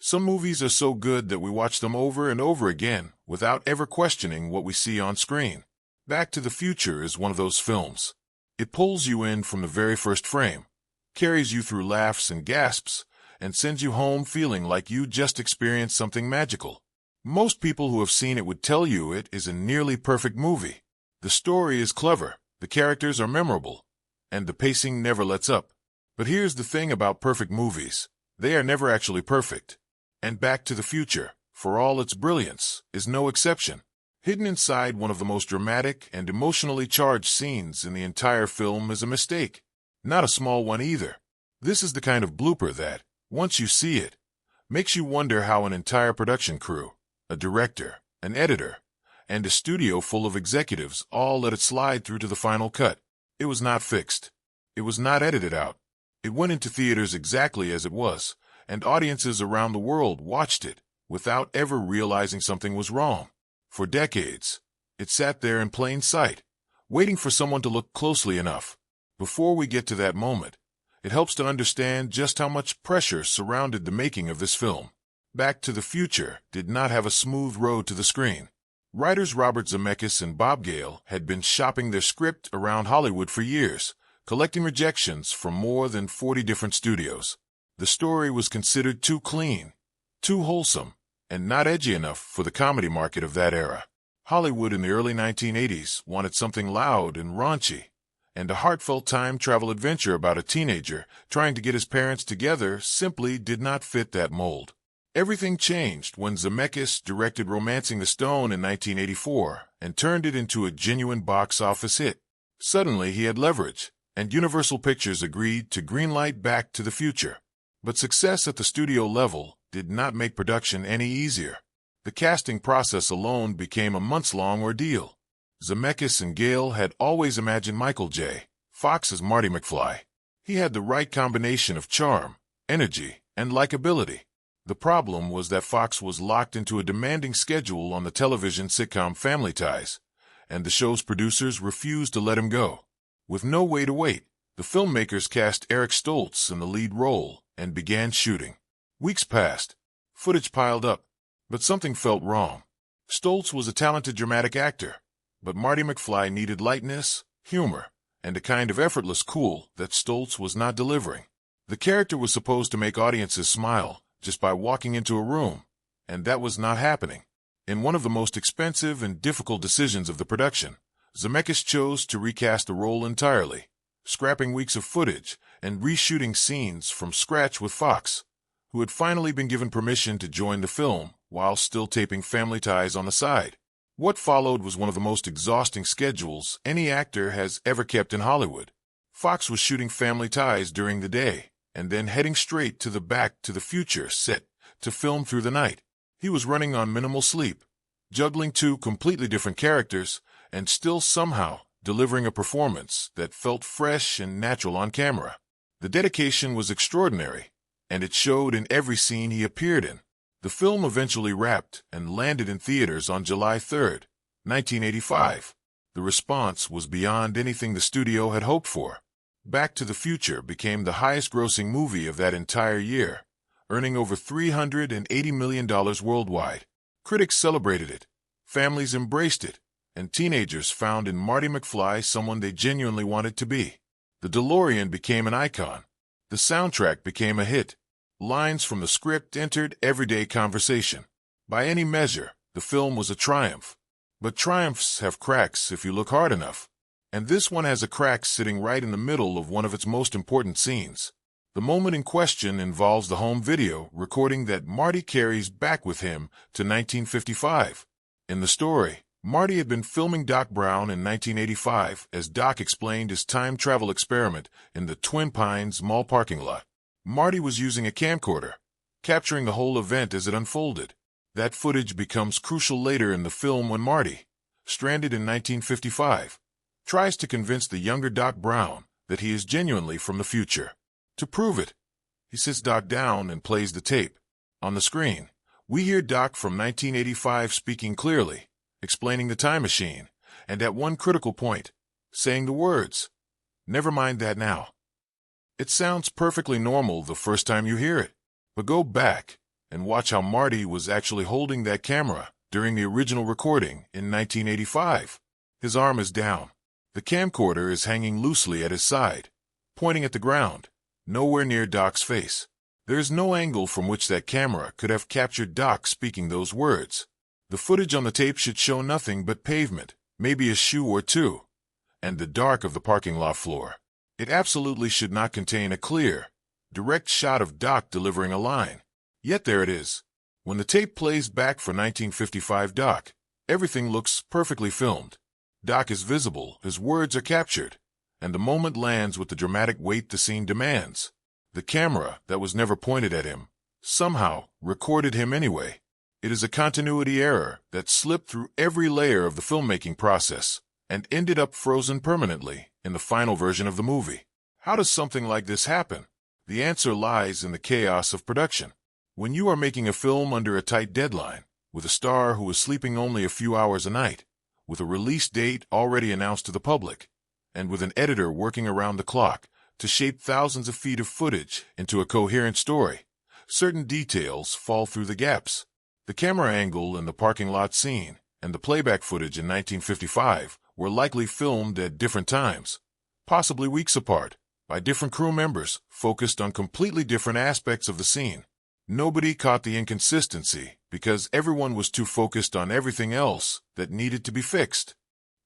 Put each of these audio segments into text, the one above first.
Some movies are so good that we watch them over and over again without ever questioning what we see on screen. Back to the Future is one of those films. It pulls you in from the very first frame, carries you through laughs and gasps, and sends you home feeling like you just experienced something magical. Most people who have seen it would tell you it is a nearly perfect movie. The story is clever, the characters are memorable, and the pacing never lets up. But here's the thing about perfect movies. They are never actually perfect. And Back to the Future, for all its brilliance, is no exception. Hidden inside one of the most dramatic and emotionally charged scenes in the entire film is a mistake. Not a small one either. This is the kind of blooper that, once you see it, makes you wonder how an entire production crew, a director, an editor, and a studio full of executives all let it slide through to the final cut. It was not fixed. It was not edited out. It went into theaters exactly as it was, and audiences around the world watched it without ever realizing something was wrong. For decades, it sat there in plain sight, waiting for someone to look closely enough. Before we get to that moment, it helps to understand just how much pressure surrounded the making of this film. Back to the Future did not have a smooth road to the screen. Writers Robert Zemeckis and Bob Gale had been shopping their script around Hollywood for years, collecting rejections from more than 40 different studios. The story was considered too clean, too wholesome, and not edgy enough for the comedy market of that era. Hollywood in the early 1980s wanted something loud and raunchy, and a heartfelt time travel adventure about a teenager trying to get his parents together simply did not fit that mold. Everything changed when Zemeckis directed Romancing the Stone in 1984 and turned it into a genuine box office hit. Suddenly he had leverage, and Universal Pictures agreed to greenlight Back to the Future. But success at the studio level did not make production any easier. The casting process alone became a months-long ordeal. Zemeckis and Gale had always imagined Michael J. Fox as Marty McFly. He had the right combination of charm, energy, and likability. The problem was that Fox was locked into a demanding schedule on the television sitcom Family Ties, and the show's producers refused to let him go. With no way to wait, the filmmakers cast Eric Stoltz in the lead role and began shooting. Weeks passed. Footage piled up, but something felt wrong. Stoltz was a talented dramatic actor, but Marty McFly needed lightness, humor, and a kind of effortless cool that Stoltz was not delivering. The character was supposed to make audiences smile just by walking into a room, and that was not happening. In one of the most expensive and difficult decisions of the production, Zemeckis chose to recast the role entirely, scrapping weeks of footage and reshooting scenes from scratch with Fox, who had finally been given permission to join the film while still taping Family Ties on the side. What followed was one of the most exhausting schedules any actor has ever kept in Hollywood. Fox was shooting Family Ties during the day, and then heading straight to the Back to the Future set to film through the night. He was running on minimal sleep, juggling two completely different characters, and still somehow delivering a performance that felt fresh and natural on camera. The dedication was extraordinary, and it showed in every scene he appeared in. The film eventually wrapped and landed in theaters on July 3, 1985. The response was beyond anything the studio had hoped for. Back to the Future became the highest-grossing movie of that entire year, earning over $380 million worldwide. Critics celebrated it, families embraced it, and teenagers found in Marty McFly someone they genuinely wanted to be. The DeLorean became an icon. The soundtrack became a hit. Lines from the script entered everyday conversation. By any measure, the film was a triumph. But triumphs have cracks if you look hard enough. And this one has a crack sitting right in the middle of one of its most important scenes. The moment in question involves the home video recording that Marty carries back with him to 1955. In the story, Marty had been filming Doc Brown in 1985 as Doc explained his time travel experiment in the Twin Pines mall parking lot. Marty was using a camcorder, capturing the whole event as it unfolded. That footage becomes crucial later in the film when Marty, stranded in 1955, tries to convince the younger Doc Brown that he is genuinely from the future. To prove it, he sits Doc down and plays the tape. On the screen, we hear Doc from 1985 speaking clearly, explaining the time machine, and at one critical point, saying the words, "Never mind that now." It sounds perfectly normal the first time you hear it, but go back and watch how Marty was actually holding that camera during the original recording in 1985. His arm is down. The camcorder is hanging loosely at his side, pointing at the ground, nowhere near Doc's face. There is no angle from which that camera could have captured Doc speaking those words. The footage on the tape should show nothing but pavement, maybe a shoe or two, and the dark of the parking lot floor. It absolutely should not contain a clear, direct shot of Doc delivering a line. Yet there it is. When the tape plays back for 1955 Doc, everything looks perfectly filmed. Doc is visible, his words are captured, and the moment lands with the dramatic weight the scene demands. The camera that was never pointed at him somehow recorded him anyway. It is a continuity error that slipped through every layer of the filmmaking process and ended up frozen permanently in the final version of the movie. How does something like this happen? The answer lies in the chaos of production. When you are making a film under a tight deadline, with a star who is sleeping only a few hours a night, with a release date already announced to the public, and with an editor working around the clock to shape thousands of feet of footage into a coherent story, certain details fall through the gaps. The camera angle in the parking lot scene and the playback footage in 1955 were likely filmed at different times, possibly weeks apart, by different crew members focused on completely different aspects of the scene. Nobody caught the inconsistency because everyone was too focused on everything else that needed to be fixed.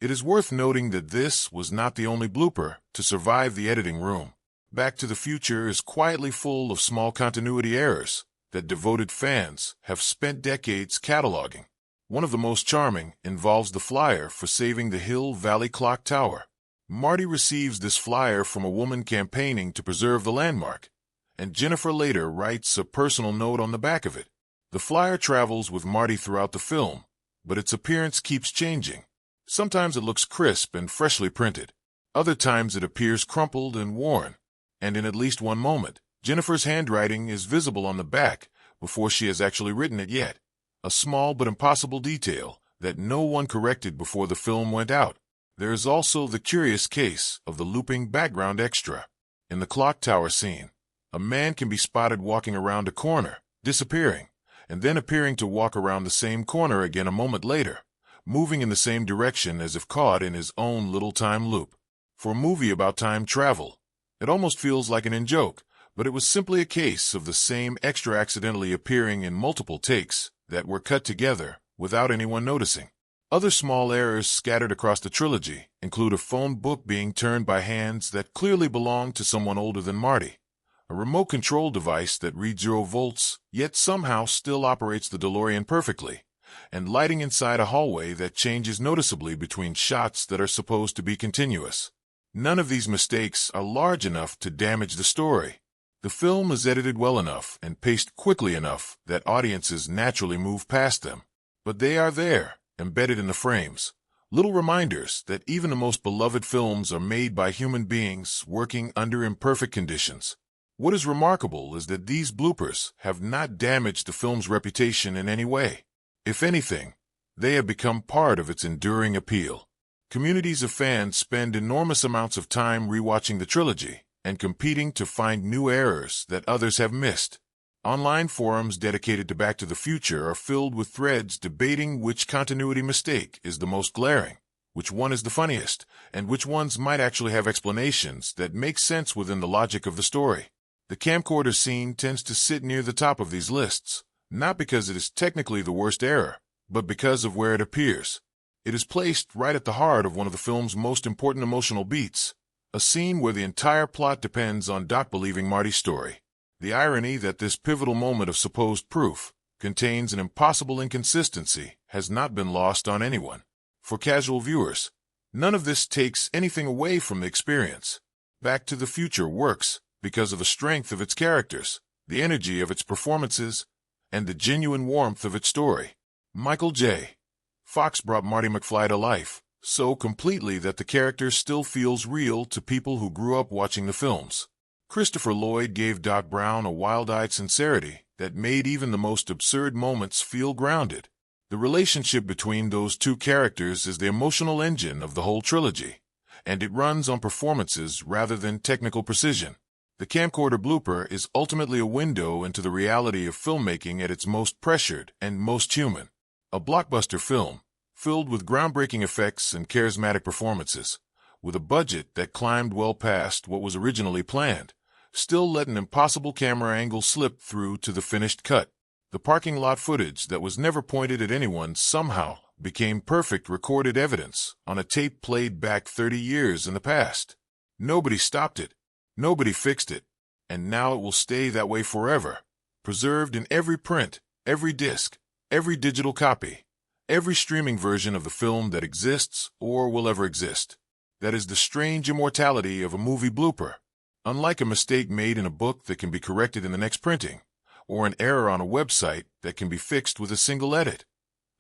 It is worth noting that this was not the only blooper to survive the editing room. Back to the Future is quietly full of small continuity errors that devoted fans have spent decades cataloging. One of the most charming involves the flyer for saving the Hill Valley Clock Tower. Marty receives this flyer from a woman campaigning to preserve the landmark, and Jennifer later writes a personal note on the back of it. The flyer travels with Marty throughout the film, but its appearance keeps changing. Sometimes it looks crisp and freshly printed. Other times it appears crumpled and worn, and in at least one moment, Jennifer's handwriting is visible on the back before she has actually written it yet. A small but impossible detail that no one corrected before the film went out. There is also the curious case of the looping background extra. In the clock tower scene, a man can be spotted walking around a corner, disappearing, and then appearing to walk around the same corner again a moment later, moving in the same direction as if caught in his own little time loop. For a movie about time travel, it almost feels like an in-joke, but it was simply a case of the same extra accidentally appearing in multiple takes that were cut together without anyone noticing. Other small errors scattered across the trilogy include a phone book being turned by hands that clearly belong to someone older than Marty, a remote control device that reads 0 volts yet somehow still operates the DeLorean perfectly, and lighting inside a hallway that changes noticeably between shots that are supposed to be continuous. None of these mistakes are large enough to damage the story. The film is edited well enough and paced quickly enough that audiences naturally move past them. But they are there, embedded in the frames, little reminders that even the most beloved films are made by human beings working under imperfect conditions. What is remarkable is that these bloopers have not damaged the film's reputation in any way. If anything, they have become part of its enduring appeal. Communities of fans spend enormous amounts of time rewatching the trilogy and competing to find new errors that others have missed. Online forums dedicated to Back to the Future are filled with threads debating which continuity mistake is the most glaring, which one is the funniest, and which ones might actually have explanations that make sense within the logic of the story. The camcorder scene tends to sit near the top of these lists, not because it is technically the worst error, but because of where it appears. It is placed right at the heart of one of the film's most important emotional beats, a scene where the entire plot depends on Doc believing Marty's story. The irony that this pivotal moment of supposed proof contains an impossible inconsistency has not been lost on anyone. For casual viewers, none of this takes anything away from the experience. Back to the Future works because of the strength of its characters, the energy of its performances, and the genuine warmth of its story. Michael J. Fox brought Marty McFly to life so completely that the character still feels real to people who grew up watching the films. Christopher Lloyd gave Doc Brown a wild-eyed sincerity that made even the most absurd moments feel grounded. The relationship between those two characters is the emotional engine of the whole trilogy, and it runs on performances rather than technical precision. The camcorder blooper is ultimately a window into the reality of filmmaking at its most pressured and most human. A blockbuster film, filled with groundbreaking effects and charismatic performances, with a budget that climbed well past what was originally planned, still let an impossible camera angle slip through to the finished cut. The parking lot footage that was never pointed at anyone somehow became perfect recorded evidence on a tape played back 30 years in the past. Nobody stopped it. Nobody fixed it. And now it will stay that way forever, preserved in every print, every disc, every digital copy, every streaming version of the film that exists or will ever exist. That is the strange immortality of a movie blooper. Unlike a mistake made in a book that can be corrected in the next printing, or an error on a website that can be fixed with a single edit,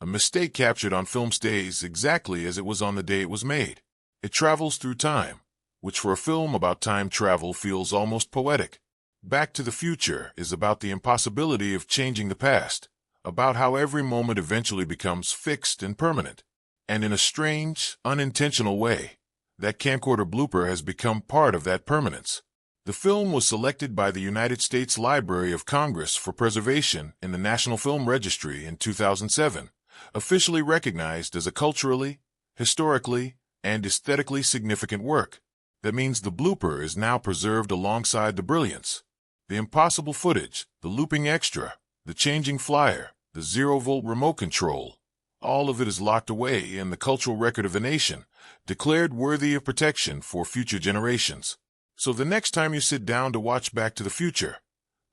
a mistake captured on film stays exactly as it was on the day it was made. It travels through time, which for a film about time travel feels almost poetic. Back to the Future is about the impossibility of changing the past, about how every moment eventually becomes fixed and permanent. And in a strange, unintentional way, that camcorder blooper has become part of that permanence. The film was selected by the United States Library of Congress for preservation in the National Film Registry in 2007, officially recognized as a culturally, historically, and aesthetically significant work. That means the blooper is now preserved alongside the brilliance. The impossible footage, the looping extra, the changing flyer, the 0-volt remote control, all of it is locked away in the cultural record of the nation, declared worthy of protection for future generations. So the next time you sit down to watch Back to the Future,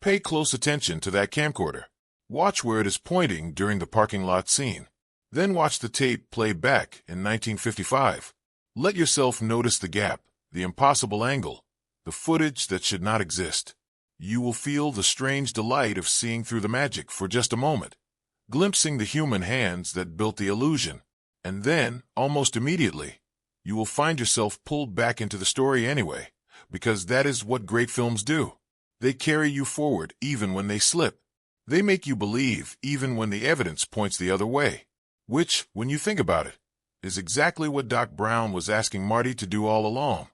pay close attention to that camcorder. Watch where it is pointing during the parking lot scene. Then watch the tape play back in 1955. Let yourself notice the gap, the impossible angle, the footage that should not exist. You will feel the strange delight of seeing through the magic for just a moment, glimpsing the human hands that built the illusion. And then, almost immediately, you will find yourself pulled back into the story anyway, because that is what great films do. They carry you forward even when they slip. They make you believe even when the evidence points the other way. Which, when you think about it, is exactly what Doc Brown was asking Marty to do all along.